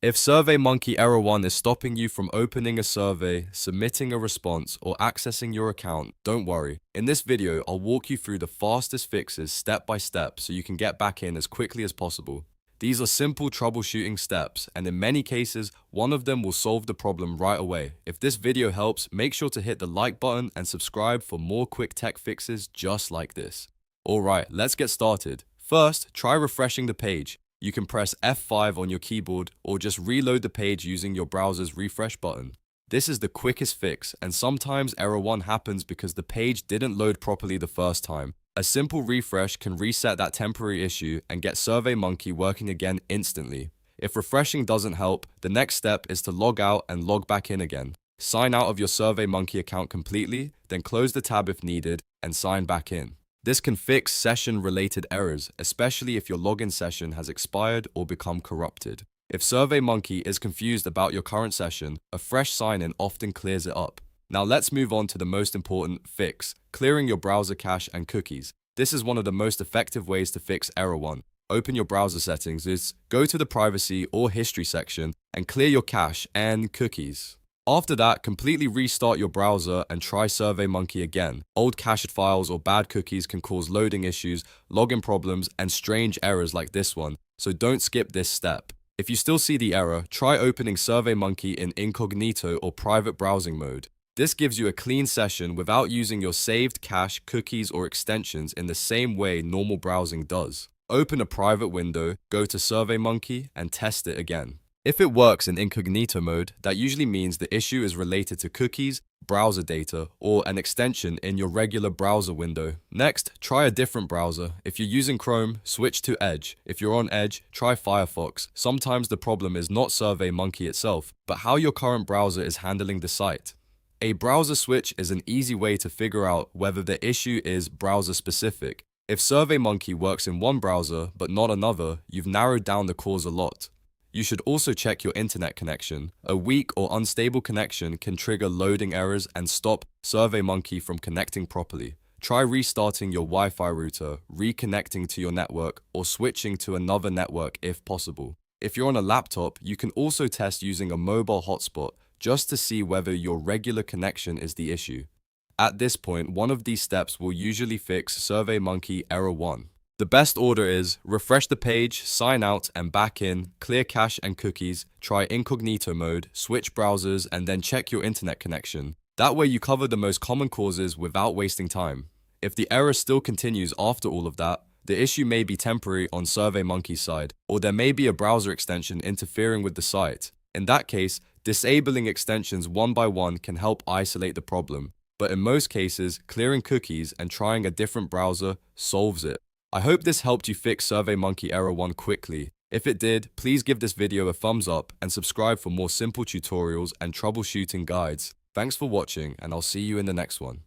If SurveyMonkey Error 1 is stopping you from opening a survey, submitting a response, or accessing your account, don't worry. In this video, I'll walk you through the fastest fixes step by step so you can get back in as quickly as possible. These are simple troubleshooting steps, and in many cases, one of them will solve the problem right away. If this video helps, make sure to hit the like button and subscribe for more quick tech fixes just like this. Alright, let's get started. First, try refreshing the page. You can press F5 on your keyboard or just reload the page using your browser's refresh button. This is the quickest fix, and sometimes error 1 happens because the page didn't load properly the first time. A simple refresh can reset that temporary issue and get SurveyMonkey working again instantly. If refreshing doesn't help, the next step is to log out and log back in again. Sign out of your SurveyMonkey account completely, then close the tab if needed, and sign back in. This can fix session-related errors, especially if your login session has expired or become corrupted. If SurveyMonkey is confused about your current session, a fresh sign-in often clears it up. Now let's move on to the most important fix, clearing your browser cache and cookies. This is one of the most effective ways to fix error 1. Open your browser settings, go to the privacy or history section, and clear your cache and cookies. After that, completely restart your browser and try SurveyMonkey again. Old cached files or bad cookies can cause loading issues, login problems, and strange errors like this one, so don't skip this step. If you still see the error, try opening SurveyMonkey in Incognito or private browsing mode. This gives you a clean session without using your saved cache, cookies, or extensions in the same way normal browsing does. Open a private window, go to SurveyMonkey, and test it again. If it works in Incognito mode, that usually means the issue is related to cookies, browser data, or an extension in your regular browser window. Next, try a different browser. If you're using Chrome, switch to Edge. If you're on Edge, try Firefox. Sometimes the problem is not SurveyMonkey itself, but how your current browser is handling the site. A browser switch is an easy way to figure out whether the issue is browser specific. If SurveyMonkey works in one browser but not another, you've narrowed down the cause a lot. You should also check your internet connection. A weak or unstable connection can trigger loading errors and stop SurveyMonkey from connecting properly. Try restarting your Wi-Fi router, reconnecting to your network, or switching to another network if possible. If you're on a laptop, you can also test using a mobile hotspot just to see whether your regular connection is the issue. At this point, one of these steps will usually fix SurveyMonkey Error 1. The best order is refresh the page, sign out and back in, clear cache and cookies, try Incognito mode, switch browsers, and then check your internet connection. That way you cover the most common causes without wasting time. If the error still continues after all of that, the issue may be temporary on SurveyMonkey's side, or there may be a browser extension interfering with the site. In that case, disabling extensions one by one can help isolate the problem. But in most cases, clearing cookies and trying a different browser solves it. I hope this helped you fix SurveyMonkey Error 1 quickly. If it did, please give this video a thumbs up and subscribe for more simple tutorials and troubleshooting guides. Thanks for watching, and I'll see you in the next one.